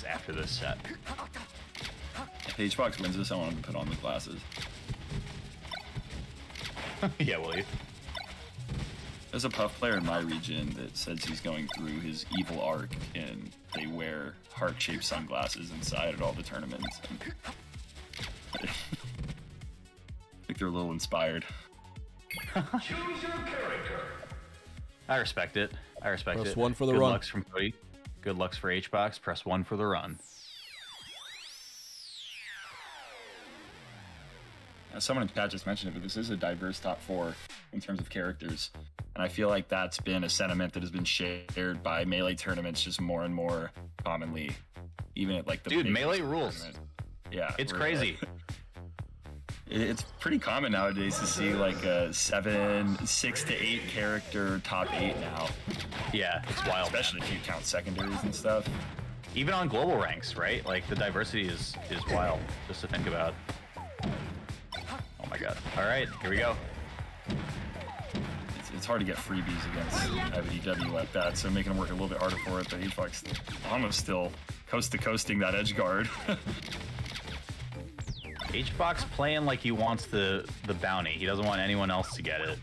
eyes after this set. If HBox wins this, I want him to put on the glasses. Yeah, will you? There's a Puff player in my region that says he's going through his evil arc, and they wear heart-shaped sunglasses inside at all the tournaments. I think they're a little inspired. Choose your character. I respect it. I respect it. Press 1 for the Good run. Good lucks from Cody. Good lucks for HBox. Press 1 for the run. Someone in chat just mentioned it, but this is a diverse top 4 in terms of characters. And I feel like that's been a sentiment that has been shared by Melee tournaments just more and more commonly. Even at like the Dude, biggest Melee rules. tournament. Yeah. It's crazy. It's pretty common nowadays to see like a 6 to 8 character top 8 now. Yeah, it's wild. Especially if you count secondaries and stuff. Even on global ranks, right? Like the diversity is wild just to think about. Oh my god. All right, here we go. It's hard to get freebies against IBDW like that, so making them work a little bit harder for it, but HBox almost still coast to coasting that edge guard. HBox playing like he wants the bounty. He doesn't want anyone else to get it.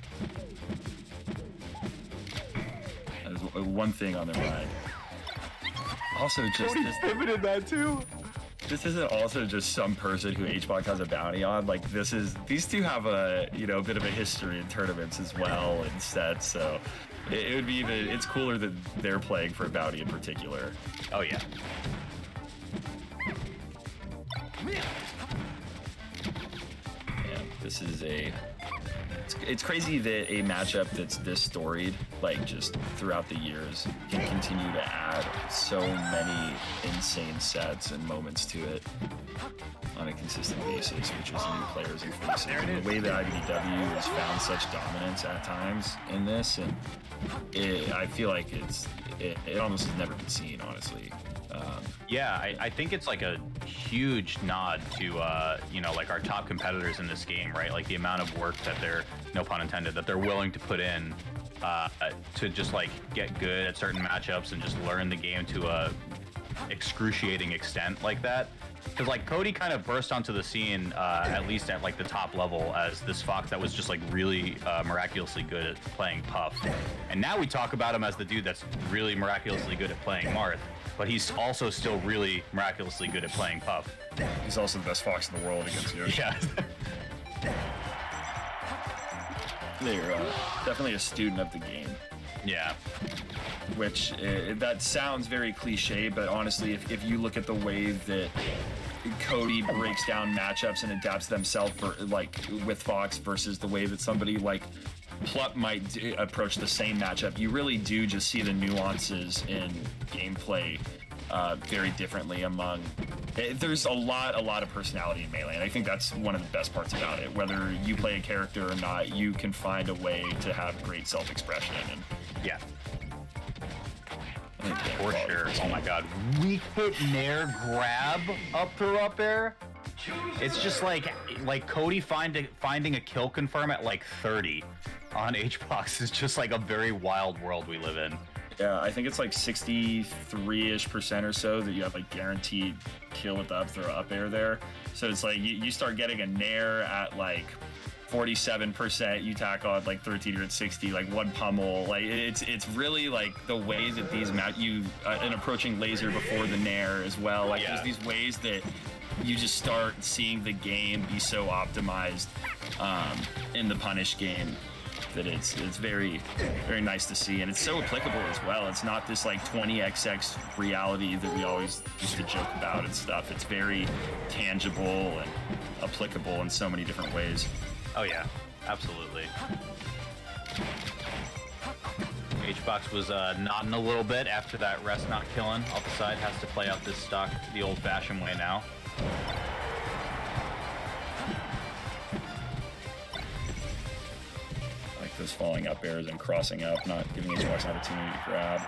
That is one thing on their mind. Also, just pivoted that too. this isn't also just some person who HBox has a bounty on. Like these two have a a bit of a history in tournaments as well and sets. So it would be it's cooler that they're playing for a bounty in particular. Oh yeah. This is it's crazy that a matchup that's this storied, like just throughout the years, can continue to add so many insane sets and moments to it on a consistent basis, which is new players and faces. And the way that IBDW has found such dominance at times in this, and I feel like it almost has never been seen, honestly. Yeah, I think it's like a huge nod to like our top competitors in this game, right? Like the amount of work that they're, no pun intended, that they're willing to put in to just like get good at certain matchups and just learn the game to a excruciating extent like that. Because like Cody kind of burst onto the scene, at least at like the top level, as this fox that was just like really miraculously good at playing Puff. And now we talk about him as the dude that's really miraculously good at playing Marth. But he's also still really miraculously good at playing Puff. He's also the best fox in the world against you. Yeah. They're definitely a student of the game. Yeah. Which, that sounds very cliche, but honestly, if you look at the way that Cody breaks down matchups and adapts themselves for, like, with Fox versus the way that somebody like Plup might approach the same matchup, you really do just see the nuances in gameplay very differently among. There's a lot of personality in Melee, and I think that's one of the best parts about it. Whether you play a character or not, you can find a way to have great self-expression. And Yeah. I think For sure. Oh my god. Weak hit nair grab up throw up air. It's just like Cody finding a kill confirm at like 30 on HBox is just like a very wild world we live in. Yeah, I think it's like 63-ish% or so that you have like guaranteed kill with the up throw up air there. So it's like you start getting a nair at like 47%, you tackle at like 13 or at 60, like one pummel. Like it's really like the way that these an approaching laser before the nair as well. Like Yeah. there's these ways that you just start seeing the game be so optimized in the punish game that it's very, very nice to see, and it's so applicable as well. It's not this like 20xx reality that we always used to joke about and stuff. It's very tangible and applicable in so many different ways. Oh yeah, absolutely. HBox was nodding a little bit after that rest not killing off the side. Has to play out this stock the old-fashioned way now. Like those falling up airs and crossing up, not giving HBox an opportunity to grab.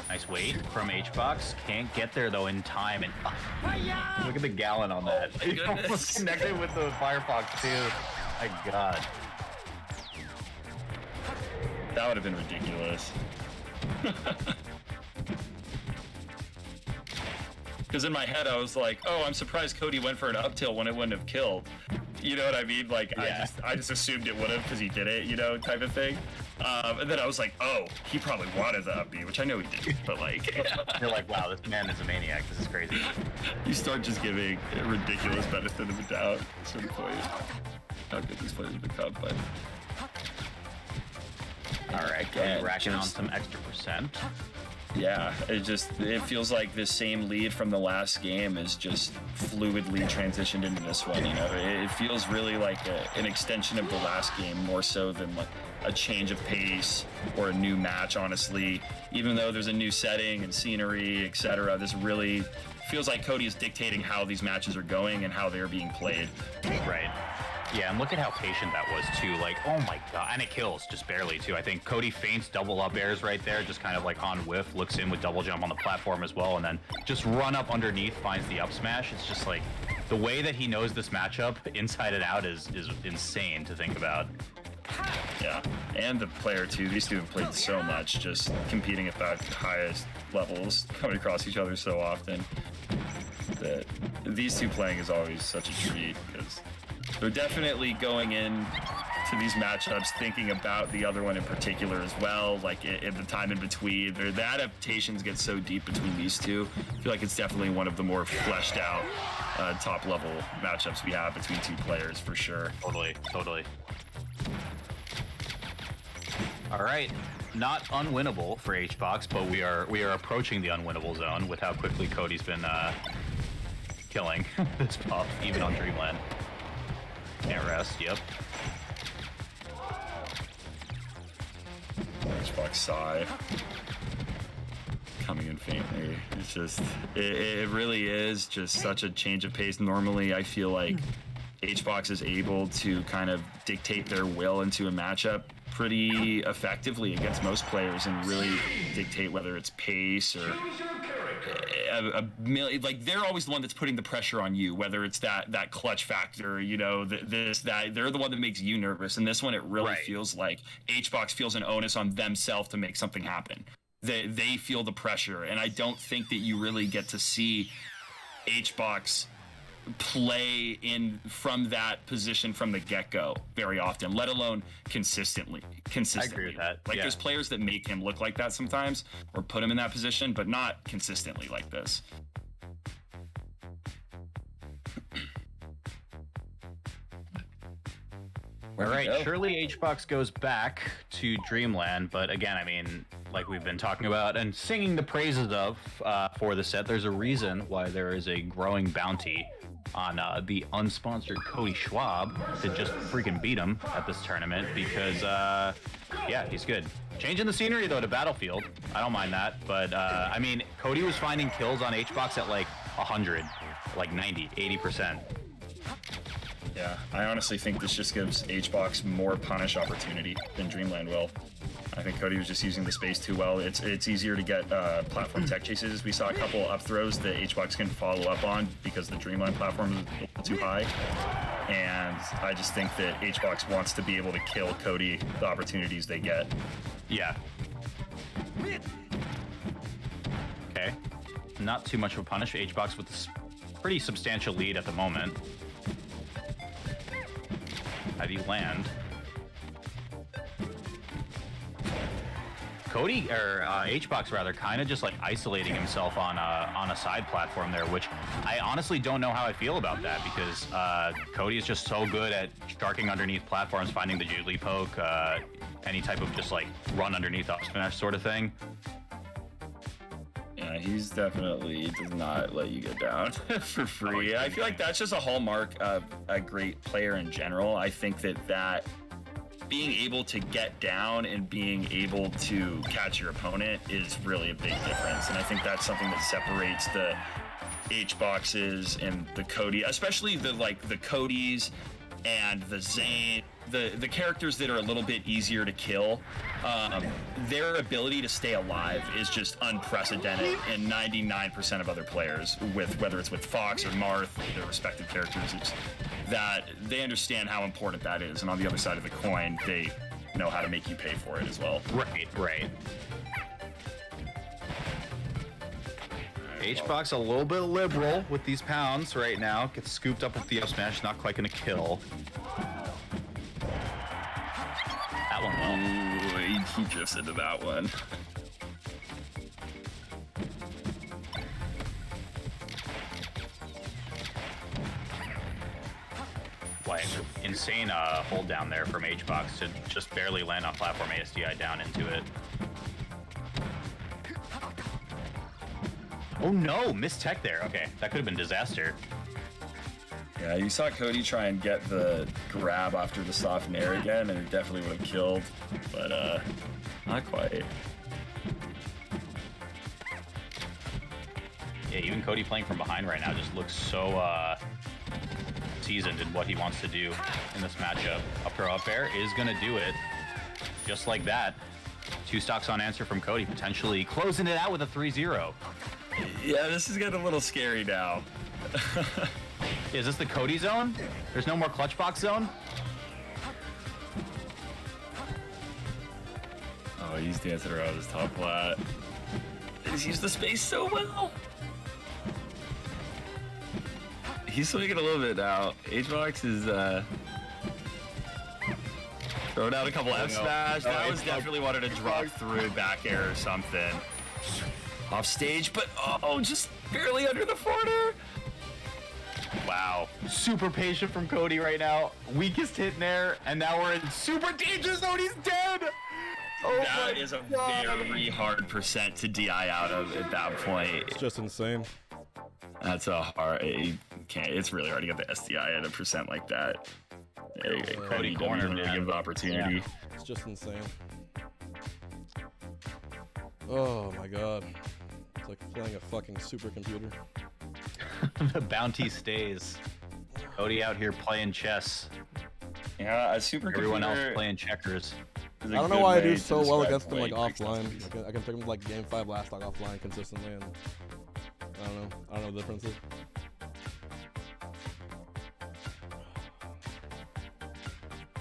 Nice wait from HBox. Can't get there though in time. And look at the gallon on that. He almost connected with the Firefox too. My god. That would have been ridiculous. Because in my head, I was like, oh, I'm surprised Cody went for an up tilt when it wouldn't have killed. You know what I mean? Like, Yeah. I just assumed it would have because he did it, you know, type of thing. And then I was like, oh, he probably wanted the up B, which I know he didn't, but like... You're like, wow, this man is a maniac. This is crazy. You start just giving a ridiculous benefit of the doubt at some point. How good this player has become, but... All right, Cody racking on some extra percent. Yeah, it feels like the same lead from the last game is just fluidly transitioned into this one. You know, it feels really like an extension of the last game more so than like a change of pace or a new match. Honestly, even though there's a new setting and scenery, etc., this really feels like Cody is dictating how these matches are going and how they're being played. Right. Yeah, and look at how patient that was too. Like, oh my god, and it kills just barely too. I think Cody feints double up airs right there, just kind of like on whiff, looks in with double jump on the platform as well, and then just run up underneath, finds the up smash. It's just like the way that he knows this matchup inside and out is insane to think about. Yeah, and the player too. These two have played so much, just competing at the highest levels, coming across each other so often. That these two playing is always such a treat because they're definitely going in to these matchups thinking about the other one in particular as well. Like in the time in between, the adaptations get so deep between these two. I feel like it's definitely one of the more fleshed out top level matchups we have between two players for sure. Totally. All right, not unwinnable for HBox, but we are approaching the unwinnable zone with how quickly Cody's been killing this puff, even on Dreamland. Can't rest, yep. Xbox Sigh coming in faintly. It's just, it really is just such a change of pace. Normally, I feel like HBox is able to kind of dictate their will into a matchup pretty effectively against most players and really dictate whether it's pace or like they're always the one that's putting the pressure on you, whether it's that clutch factor, you know, they're the one that makes you nervous. And this one, it really feels like HBox feels an onus on themselves to make something happen. They feel the pressure, and I don't think that you really get to see HBox play in from that position from the get-go very often, let alone consistently. I agree with that. Like there's players that make him look like that sometimes or put him in that position, but not consistently like this. All right, surely HBox goes back to Dreamland, but again, I mean, like we've been talking about and singing the praises of for the set, there's a reason why there is a growing bounty on the unsponsored Cody Schwab to just freaking beat him at this tournament because, yeah, he's good. Changing the scenery, though, to Battlefield. I don't mind that, but, I mean, Cody was finding kills on HBox at, like, 100, like 90, 80%. Yeah, I honestly think this just gives HBox more punish opportunity than Dreamland will. I think Cody was just using the space too well. It's easier to get platform tech chases. We saw a couple up throws that HBox can follow up on because the Dreamland platform is a little too high. And I just think that HBox wants to be able to kill Cody the opportunities they get. Yeah. Okay. Not too much of a punish. HBox with this pretty substantial lead at the moment. How do you land? Cody, or HBox rather, kind of just like isolating himself on a side platform there, which I honestly don't know how I feel about that because Cody is just so good at sharking underneath platforms, finding the jiggly poke, any type of just like run underneath up smash sort of thing. Yeah, he's definitely does not let you get down for free. I feel like that's just a hallmark of a great player in general. I think that being able to get down and being able to catch your opponent is really a big difference. And I think that's something that separates the HBoxes and the Cody, especially the Codys and the Zane, the characters that are a little bit easier to kill. Their ability to stay alive is just unprecedented in 99% of other players, with whether it's with Fox or Marth, their respective characters. It's that they understand how important that is, and on the other side of the coin, they know how to make you pay for it as well. Right. H-Box a little bit liberal with these pounds right now. Gets scooped up with the up smash, not quite gonna kill. That one will. Ooh, he drifts into that one. Like, insane hold down there from H-Box to just barely land on platform ASDI down into it. Oh no, missed tech there. Okay, that could have been disaster. Yeah, you saw Cody try and get the grab after the soft nair again, and it definitely would have killed, but not quite. Yeah, even Cody playing from behind right now just looks so seasoned in what he wants to do in this matchup. Up throw up air is gonna do it. Just like that. 2 stocks on answer from Cody, potentially closing it out with a 3-0. Yeah, this is getting a little scary now. Is this the Cody zone? There's no more clutch box zone? Oh, he's dancing around his top flat. He's used the space so well. He's swinging a little bit now. H-Box is throwing out a couple F smash. That was definitely wanted to drop through back air or something. Off stage, but oh, just barely under the forwarder. Wow. Super patient from Cody right now. Weakest hit in there, and now we're in super danger zone. He's dead! Oh That is a very hard percent to DI out of at that point. It's just insane. That's a hard. You can't. It's really hard to get the SDI at a percent like that. Cody cornered really him. give opportunity. Yeah. It's just insane. Oh my god. It's like playing a fucking supercomputer. The bounty stays. Cody out here playing chess. Yeah, a super Everyone else playing checkers. I don't know why I do so well against them like offline. I can pick them like game 5 last stock offline consistently, and I don't know what the difference is.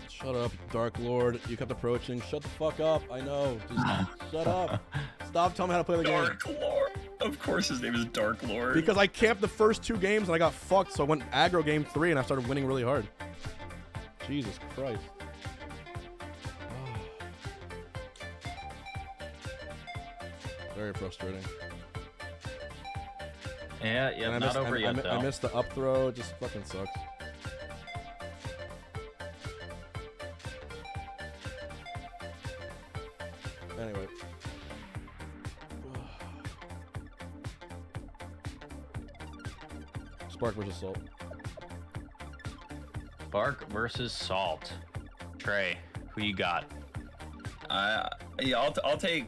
Shut up, Dark Lord. You kept approaching. Shut the fuck up. I know. Just shut up. Stop telling me how to play the game. Dark Lord. Of course his name is Dark Lord. Because I camped the first 2 games and I got fucked, so I went aggro game 3 and I started winning really hard. Jesus Christ. Very frustrating. Yeah, not over yet, though. I missed the up throw. It just fucking sucks. Anyway. Spark versus Salt. Bark versus Salt. Trey, who you got? Yeah, I'll take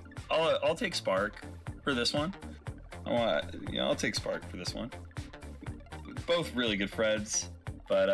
Spark for this one. I'll take Spark for this one. Both really good Freds.